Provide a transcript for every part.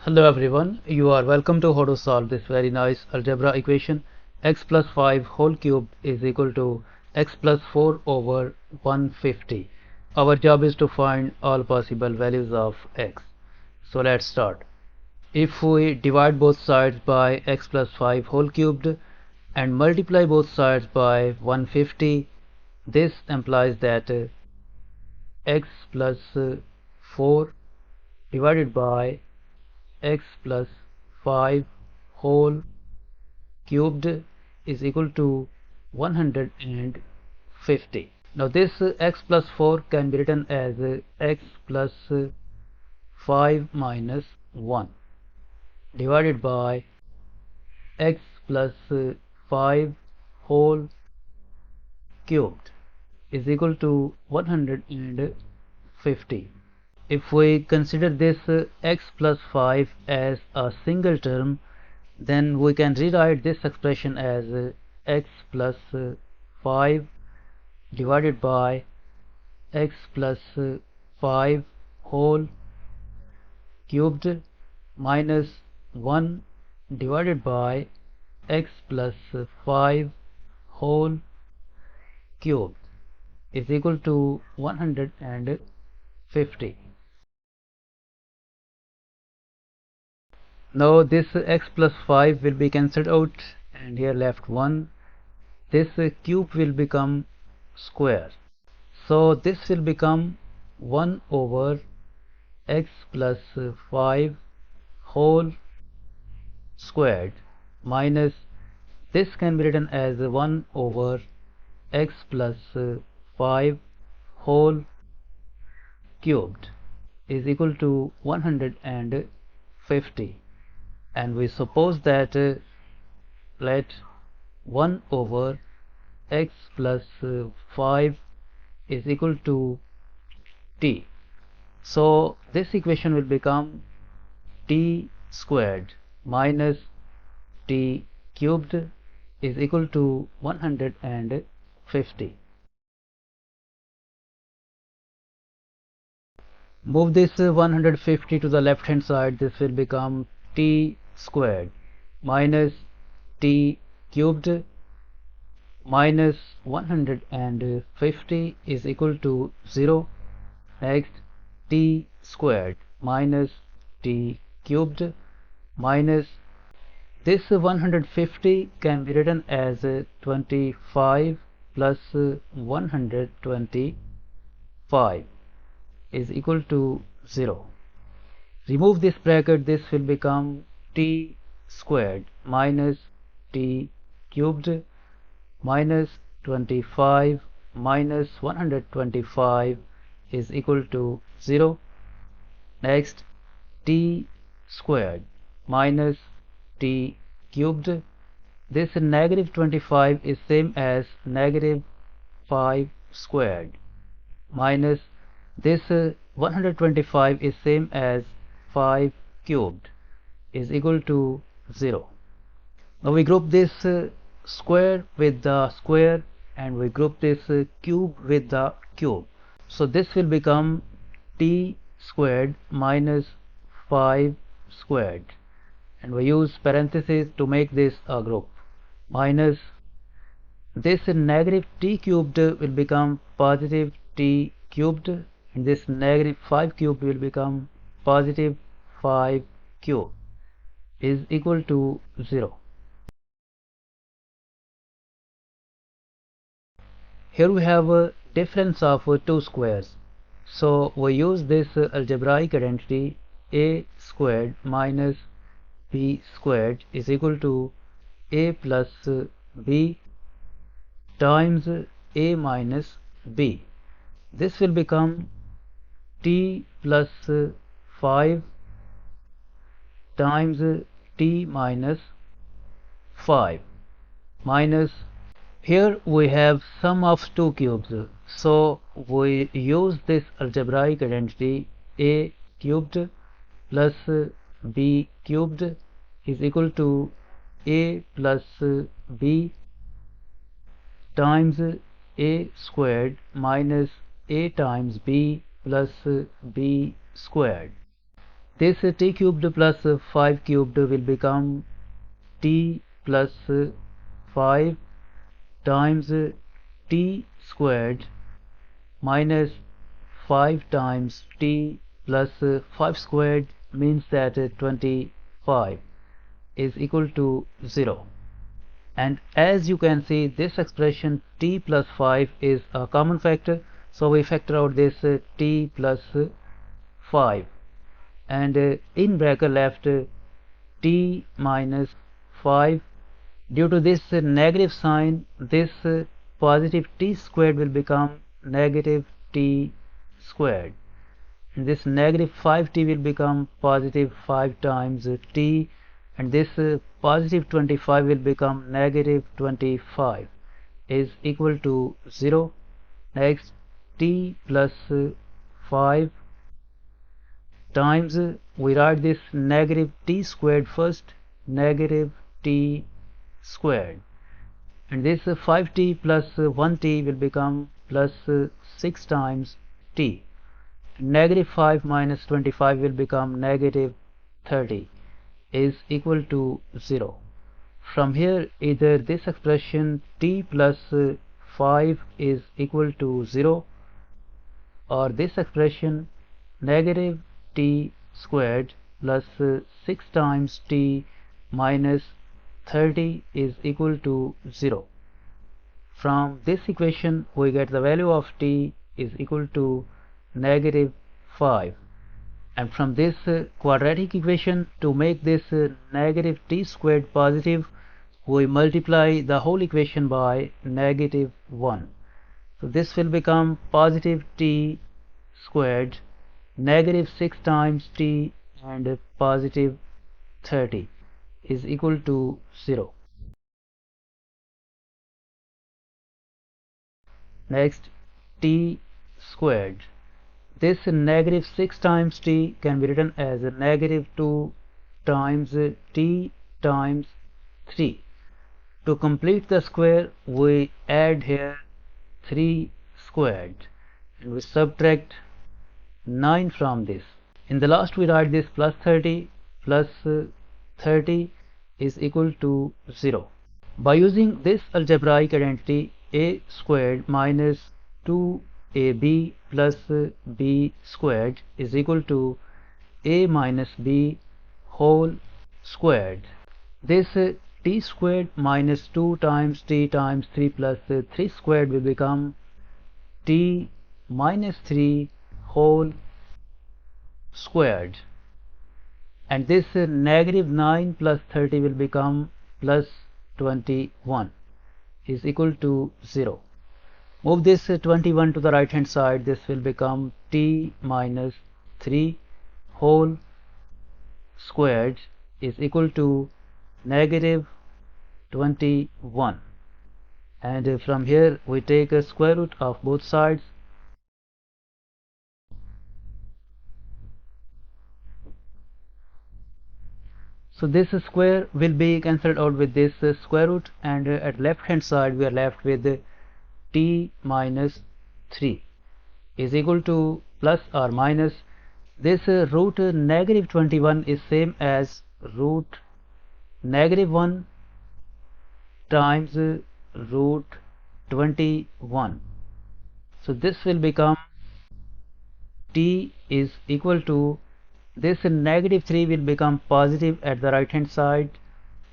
Hello everyone, you are welcome to how to solve this very nice algebra equation. X plus 5 whole cube is equal to x plus 4 over 150. Our job is to find all possible values of x. So let's start. If we divide both sides by x plus 5 whole cubed and multiply both sides by 150, this implies that x plus 4 divided by x plus 5 whole cubed is equal to 150. Now this x plus 4 can be written as x plus 5 minus 1 divided by x plus 5 whole cubed is equal to 150. If we consider this x plus 5 as a single term, then we can rewrite this expression as x plus 5 divided by x plus 5 whole cubed minus 1 divided by x plus 5 whole cubed is equal to 150. Now this x plus 5 will be cancelled out and here left 1. This cube will become square. So this will become 1 over x plus 5 whole squared minus this can be written as 1 over x plus 5 whole cubed is equal to 150. And we suppose that let 1 over x plus 5 is equal to t. So this equation will become t squared minus t cubed is equal to 150. Move this 150 to the left hand side. This will become t squared minus t cubed minus 150 is equal to 0. Next, t squared minus t cubed minus this 150 can be written as 25 plus 125 is equal to 0. Remove this bracket, this will become t squared minus t cubed minus 25 minus 125 is equal to 0. Next, t squared minus t cubed. This negative 25 is same as negative 5 squared minus this 125 is same as 5 cubed is equal to 0. Now we group this square with the square and we group this cube with the cube. So this will become t squared minus 5 squared and we use parentheses to make this a group minus this negative t cubed will become positive t cubed and this negative 5 cubed will become positive 5 cubed is equal to 0. Here we have a difference of two squares. So we use this algebraic identity a squared minus b squared is equal to a plus b times a minus b. This will become t plus 5 times t minus 5 minus here we have sum of two cubes. So we use this algebraic identity a cubed plus b cubed is equal to a plus b times a squared minus a times b plus b squared. This t cubed plus 5 cubed will become t plus 5 times t squared minus 5 times t plus 5 squared means that 25 is equal to 0. And as you can see, this expression t plus 5 is a common factor, so we factor out this t plus 5, and in bracket left t minus 5. Due to this negative sign, this positive t squared will become negative t squared, and this negative 5t will become positive 5 times t, and this positive 25 will become negative 25 is equal to 0. Next, t plus 5 times, we write this negative t squared first, negative t squared, and this 5t plus 1t will become plus 6 times t. Negative 5 minus 25 will become negative 30 is equal to 0. From here, either this expression t plus 5 is equal to 0, or this expression negative t squared plus 6 times t minus 30 is equal to 0. From this equation, we get the value of t is equal to negative 5. And from this quadratic equation, to make this negative t squared positive, we multiply the whole equation by negative 1. So this will become positive t squared, negative 6 times t, and positive 30 is equal to 0. Next, t squared. This negative 6 times t can be written as a negative 2 times t times 3. To complete the square, we add here 3 squared, and we subtract 9 from this. In the last, we write this plus 30 plus 30 is equal to 0. By using this algebraic identity, a squared minus 2ab plus b squared is equal to a minus b whole squared. This t squared minus 2 times t times 3 plus 3 squared will become t minus 3 whole squared, and this negative 9 plus 30 will become plus 21 is equal to 0. Move this 21 to the right hand side. This will become t minus 3 whole squared is equal to negative 21, and from here we take a square root of both sides. So this square will be cancelled out with this square root, and at left hand side we are left with t minus 3 is equal to plus or minus. This root negative 21 is same as root negative 1 times root 21. So this will become t is equal to, this negative 3 will become positive at the right hand side,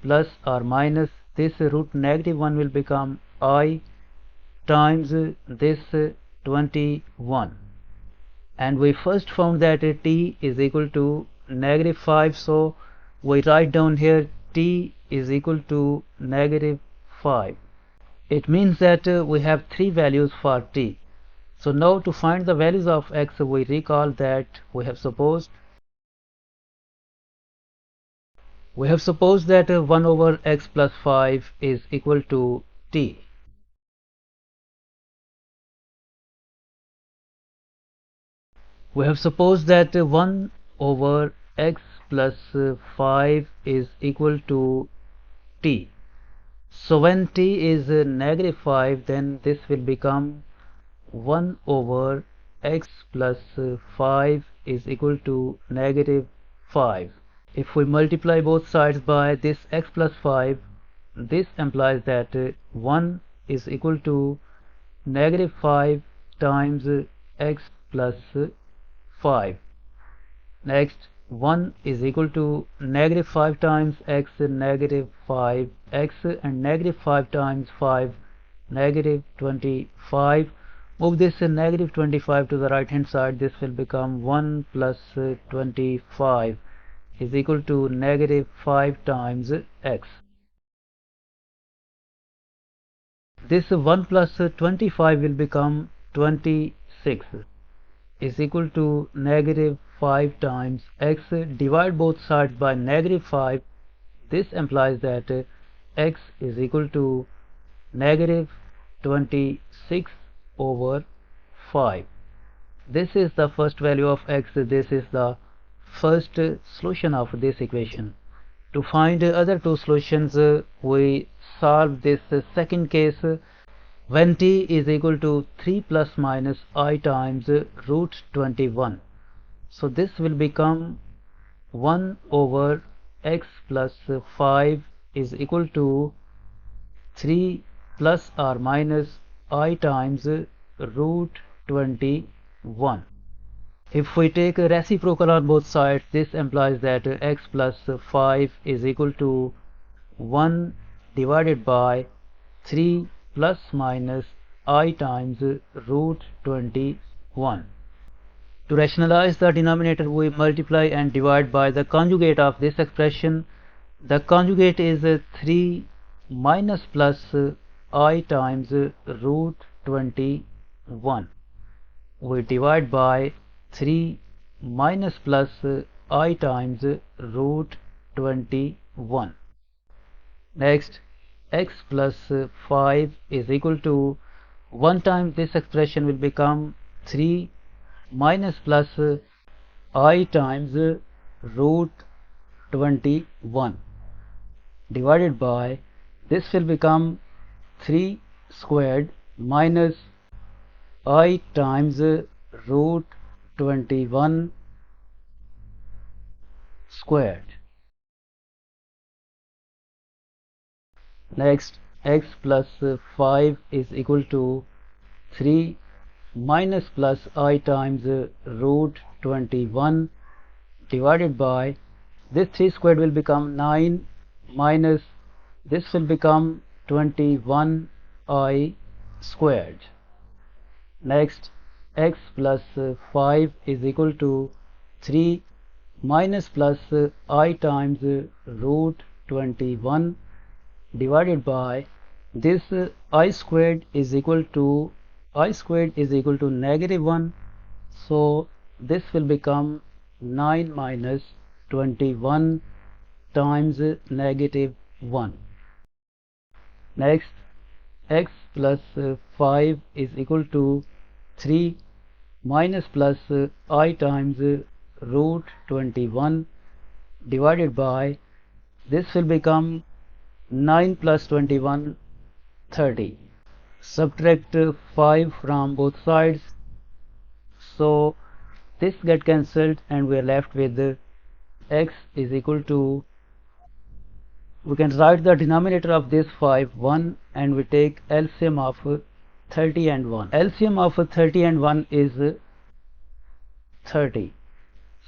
plus or minus this root negative 1 will become I times this 21, and we first found that t is equal to negative 5, so we write down here t is equal to negative 5. It means that we have 3 values for t. So now to find the values of x, we recall that we have supposed that 1 over x plus 5 is equal to t. We have supposed that 1 over x plus 5 is equal to t. So when t is negative 5, then this will become 1 over x plus 5 is equal to negative 5. If we multiply both sides by this x plus 5, this implies that 1 is equal to negative 5 times x plus 5. Next, 1 is equal to negative 5 times x, negative 5x, and negative 5 times 5, negative 25. Move this negative 25 to the right hand side. This will become 1 plus 25 is equal to negative 5 times x. This 1 plus 25 will become 26 is equal to negative 5 times x. Divide both sides by negative 5. This implies that x is equal to negative 26 over 5. This is the first value of x. This is the first solution of this equation. To find other two solutions, we solve this second case when t is equal to 3 plus minus I times root 21. So this will become 1 over x plus 5 is equal to 3 plus or minus I times root 21. If we take a reciprocal on both sides, this implies that x plus 5 is equal to 1 divided by 3 plus minus I times root 21. To rationalize the denominator, we multiply and divide by the conjugate of this expression. The conjugate is 3 minus plus I times root 21. We divide by 3 minus plus I times root 21. Next, x plus 5 is equal to 1 time this expression will become 3 minus plus I times root 21 divided by this will become 3 squared minus I times root 21 squared. Next, x plus 5 is equal to 3 minus plus I times root 21 divided by this 3 squared will become 9 minus this will become 21I squared. Next, x plus 5 is equal to 3 minus plus I times root 21 divided by this I squared is equal to negative 1, so this will become 9 minus 21 times negative 1. Next, x plus 5 is equal to 3 minus plus I times root 21 divided by this will become 9 plus 21 30. Subtract 5 from both sides, so this get cancelled and we are left with x is equal to, we can write the denominator of this 5 1 and we take LCM of 30 and 1. LCM of 30 and 1 is 30.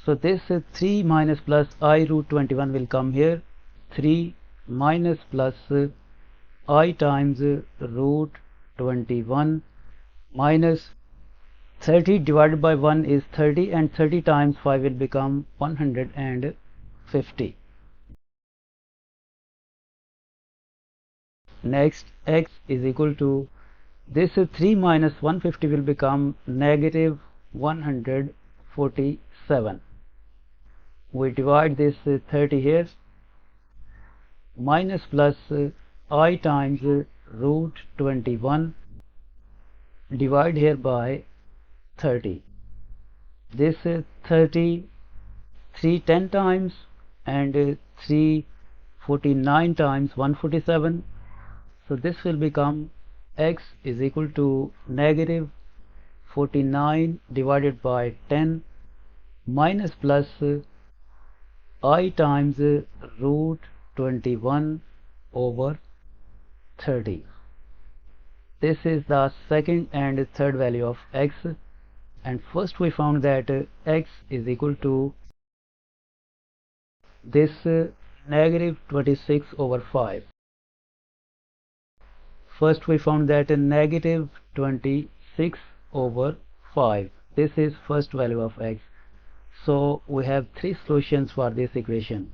So this 3 minus plus I root 21 will come here. 3 minus plus I times root 21 minus 30 divided by 1 is 30, and 30 times 5 will become 150. Next, x is equal to this 3 minus 150 will become negative 147. We divide this 30 here, minus plus I times root 21 divide here by 30. This 30 3 10 times and 3 49 times 147, so this will become x is equal to negative 49 divided by 10 minus plus I times root 21 over 30. This is the second and third value of x, and first we found that x is equal to this negative 26 over 5. First we found that negative 26 over 5. This is first value of x. So we have three solutions for this equation.